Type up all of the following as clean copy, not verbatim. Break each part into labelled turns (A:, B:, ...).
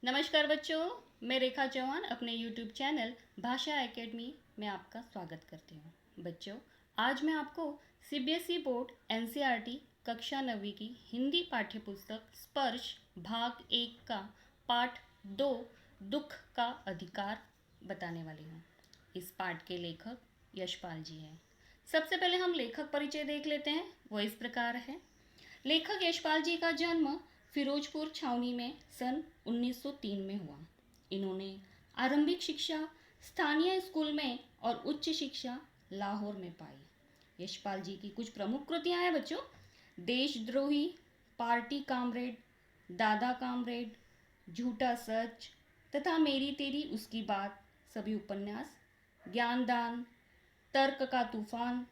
A: नमस्कार बच्चों, मैं रेखा चौहान अपने YouTube चैनल भाषा एकेडमी में आपका स्वागत करती हूँ। बच्चों, आज मैं आपको CBSE बोर्ड NCERT कक्षा 9वीं की हिंदी पाठ्यपुस्तक स्पर्श भाग 1 का पाठ 2 दुख का अधिकार बताने वाली हूँ। इस पाठ के लेखक यशपाल जी हैं। सबसे पहले हम लेखक परिचय देख लेते हैं। वो इस प्रकार है। लेखक यशपाल जी का जन्म फिरोजपुर छावनी में सन 1903 में हुआ। इन्होंने आरंभिक शिक्षा स्थानीय स्कूल में और उच्च शिक्षा लाहौर में पाई। यशपाल जी की कुछ प्रमुख कृतियां हैं बच्चों: देशद्रोही, पार्टी कामरेड, दादा कामरेड, झूठा सच तथा मेरी तेरी उसकी बात सभी उपन्यास, ज्ञानदान, तर्क का तूफान,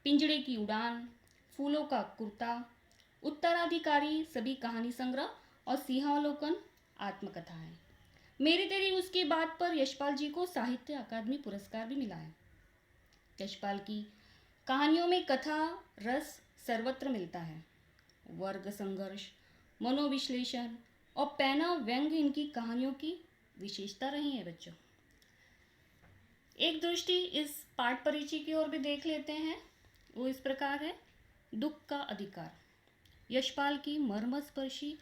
A: पिंजड़े की उड़ान, फूलों का कुर्ता, उत्तराधिकारी सभी कहानी संग्रह और सिंहावलोकन आत्मकथा है। मेरी तेरी उसकी बात पर यशपाल जी को साहित्य अकादमी पुरस्कार भी मिला है। यशपाल की कहानियों में कथा रस सर्वत्र मिलता है। वर्ग संघर्ष, मनोविश्लेषण और पैना व्यंग इनकी कहानियों की विशेषता रही है बच्चों। एक दृष्टि इस पाठ परिचय की ओर भी देख लेते हैं। वो इस प्रकार है: दुख का अधिकार यशपाल की मर्मस्पर्शी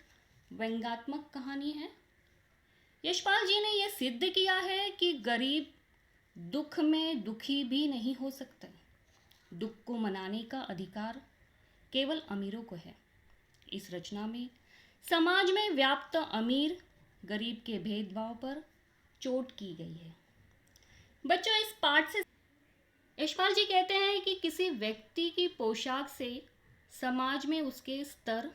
A: व्यंग्यात्मक कहानी है। यशपाल जी ने यह सिद्ध किया है कि गरीब दुख में दुखी भी नहीं हो सकता। दुख को मनाने का अधिकार केवल अमीरों को है। इस रचना में समाज में व्याप्त अमीर गरीब के भेदभाव पर चोट की गई है। बच्चों, इस पाठ से यशपाल जी कहते हैं कि किसी व्यक्ति की पोशाक से समाज में उसके स्तर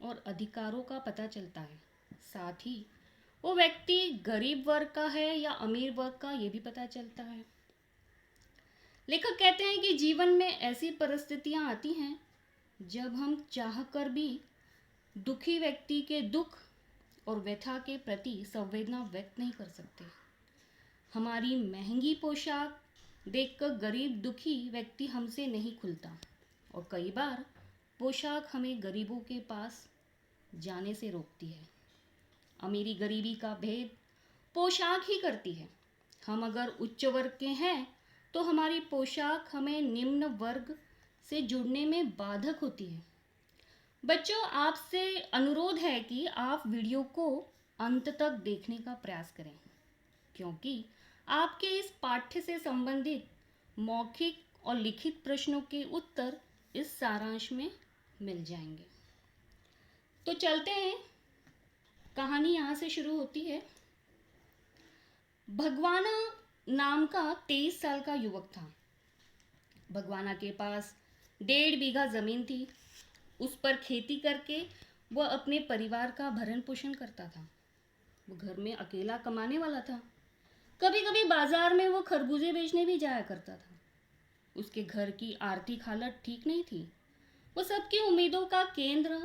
A: और अधिकारों का पता चलता है। साथ ही वो व्यक्ति गरीब वर्ग का है या अमीर वर्ग का, ये भी पता चलता है। लेखक कहते हैं कि जीवन में ऐसी परिस्थितियां आती हैं जब हम चाहकर भी दुखी व्यक्ति के दुख और व्यथा के प्रति संवेदना व्यक्त नहीं कर सकते। हमारी महंगी पोशाक देखकर गरीब दुखी व्यक्ति हमसे नहीं खुलता और कई बार पोशाक हमें गरीबों के पास जाने से रोकती है। अमीरी गरीबी का भेद पोशाक ही करती है। हम अगर उच्च वर्ग के हैं तो हमारी पोशाक हमें निम्न वर्ग से जुड़ने में बाधक होती है। बच्चों, आपसे अनुरोध है कि आप वीडियो को अंत तक देखने का प्रयास करें, क्योंकि आपके इस पाठ्य से संबंधित मौखिक और लिखित प्रश्नों के उत्तर इस सारांश में मिल जाएंगे। तो चलते हैं। कहानी यहाँ से शुरू होती है। भगवाना नाम का 23 साल का युवक था। भगवाना के पास 1.5 बीघा जमीन थी। उस पर खेती करके वह अपने परिवार का भरण पोषण करता था। वो घर में अकेला कमाने वाला था। कभी कभी बाजार में वो खरबूजे बेचने भी जाया करता था। उसके घर की आर्थिक हालत ठीक नहीं थी। वो सबकी उम्मीदों का केंद्र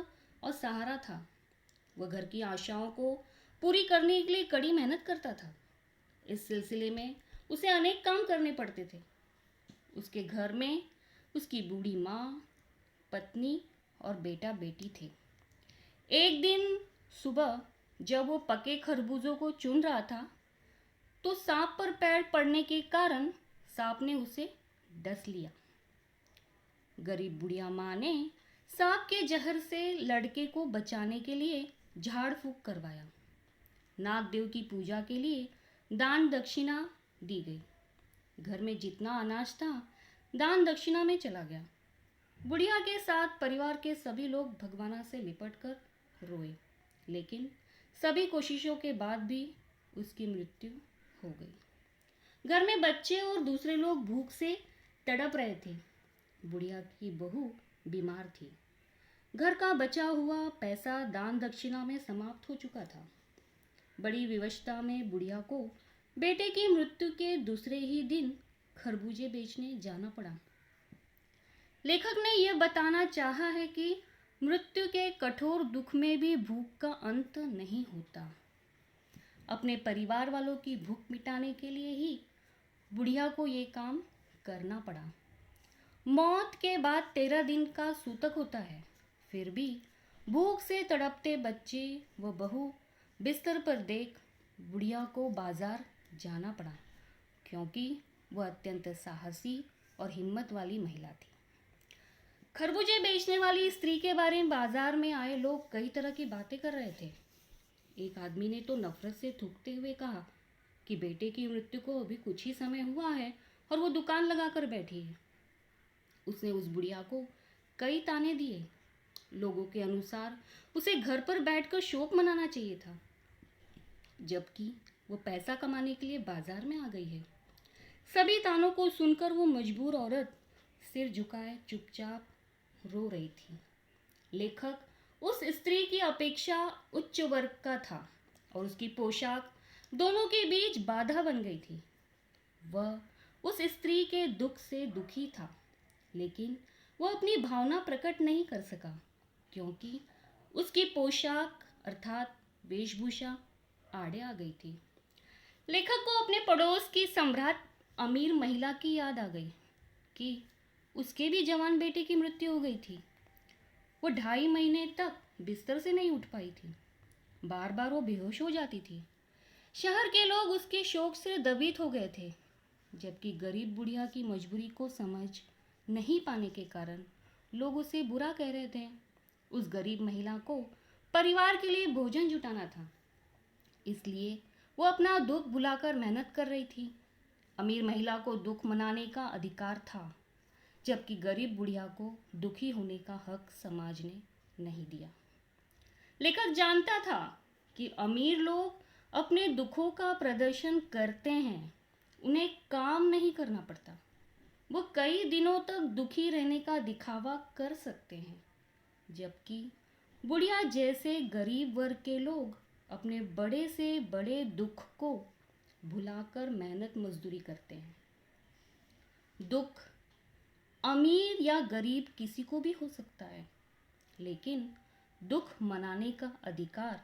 A: और सहारा था। वह घर की आशाओं को पूरी करने के लिए कड़ी मेहनत करता था। इस सिलसिले में उसे अनेक काम करने पड़ते थे। उसके घर में उसकी बूढ़ी माँ, पत्नी और बेटा बेटी थे। एक दिन सुबह जब वो पके खरबूजों को चुन रहा था तो सांप पर पैर पड़ने के कारण सांप ने उसे डस लिया। गरीब बुढ़िया माँ ने सांप के जहर से लड़के को बचाने के लिए झाड़ फूंक करवाया। नागदेव की पूजा के लिए दान दक्षिणा दी गई। घर में जितना अनाज था दान दक्षिणा में चला गया। बुढ़िया के साथ परिवार के सभी लोग भगवाना से लिपट कर रोए, लेकिन सभी कोशिशों के बाद भी उसकी मृत्यु हो गई। घर में बच्चे और दूसरे लोग भूख से तड़प रहे थे। बुढ़िया की बहू बीमार थी। घर का बचा हुआ पैसा दान दक्षिणा में समाप्त हो चुका था। बड़ी विवशता में बुढ़िया को बेटे की मृत्यु के दूसरे ही दिन खरबूजे बेचने जाना पड़ा। लेखक ने यह बताना चाहा है कि मृत्यु के कठोर दुख में भी भूख का अंत नहीं होता। अपने परिवार वालों की भूख मिटाने के लिए ही बुढ़िया को ये काम करना पड़ा। मौत के बाद 13 दिन का सूतक होता है, फिर भी भूख से तड़पते बच्चे व बहू बिस्तर पर देख बुढ़िया को बाजार जाना पड़ा क्योंकि वह अत्यंत साहसी और हिम्मत वाली महिला थी। खरबूजे बेचने वाली स्त्री के बारे में बाजार में आए लोग कई तरह की बातें कर रहे थे। एक आदमी ने तो नफरत से थूकते हुए कहा कि बेटे की मृत्यु को अभी कुछ ही समय हुआ है और वो दुकान लगाकर बैठी है। उसने उस बुढ़िया को कई ताने दिए। लोगों के अनुसार उसे घर पर बैठकर शोक मनाना चाहिए था, जबकि वो पैसा कमाने के लिए बाजार में आ गई है। सभी तानों को सुनकर वो मजबूर औरत सिर झुकाए चुपचाप रो रही थी। लेखक उस स्त्री की अपेक्षा उच्च वर्ग का था और उसकी पोशाक दोनों के बीच बाधा बन गई थी। वह उस स्त्री के दुख से दुखी था, लेकिन वह अपनी भावना प्रकट नहीं कर सका क्योंकि उसकी पोशाक अर्थात वेशभूषा आड़े आ गई थी। लेखक को अपने पड़ोस की सम्राट अमीर महिला की याद आ गई कि उसके भी जवान बेटे की मृत्यु हो गई थी। वो 2.5 महीने तक बिस्तर से नहीं उठ पाई थी। बार बार वो बेहोश हो जाती थी। शहर के लोग उसके शोक से दबित हो गए थे, जबकि गरीब बुढ़िया की मजबूरी को समझ नहीं पाने के कारण लोग उसे बुरा कह रहे थे। उस गरीब महिला को परिवार के लिए भोजन जुटाना था, इसलिए वो अपना दुख भुलाकर मेहनत कर रही थी। अमीर महिला को दुख मनाने का अधिकार था, जबकि गरीब बुढ़िया को दुखी होने का हक समाज ने नहीं दिया। लेखक जानता था कि अमीर लोग अपने दुखों का प्रदर्शन करते हैं, उन्हें काम नहीं करना पड़ता। वो कई दिनों तक दुखी रहने का दिखावा कर सकते हैं, जबकि बुढ़िया जैसे गरीब वर्ग के लोग अपने बड़े से बड़े दुख को भुलाकर मेहनत मजदूरी करते हैं। दुख अमीर या गरीब किसी को भी हो सकता है, लेकिन दुख मनाने का अधिकार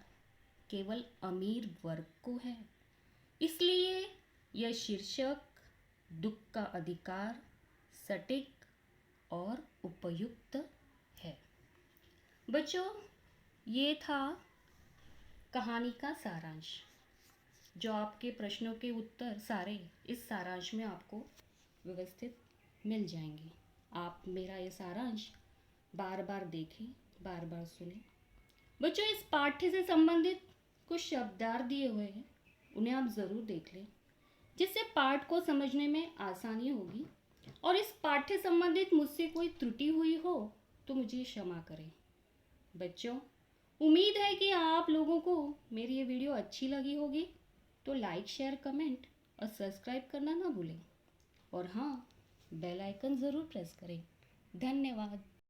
A: केवल अमीर वर्ग को है। इसलिए यह शीर्षक दुख का अधिकार सटीक और उपयुक्त है। बच्चों, ये था कहानी का सारांश। जो आपके प्रश्नों के उत्तर सारे इस सारांश में आपको व्यवस्थित मिल जाएंगे। आप मेरा ये सारांश बार बार देखें, बार बार सुनें। बच्चों, इस पाठ्य से संबंधित कुछ शब्दार्थ दिए हुए हैं, उन्हें आप ज़रूर देख लें, जिससे पाठ को समझने में आसानी होगी। और इस पाठ्य संबंधित मुझसे कोई त्रुटि हुई हो तो मुझे क्षमा करें। बच्चों, उम्मीद है कि आप लोगों को मेरी ये वीडियो अच्छी लगी होगी, तो लाइक, शेयर, कमेंट और सब्सक्राइब करना ना भूलें। और हाँ, बेल आइकन ज़रूर प्रेस करें। धन्यवाद।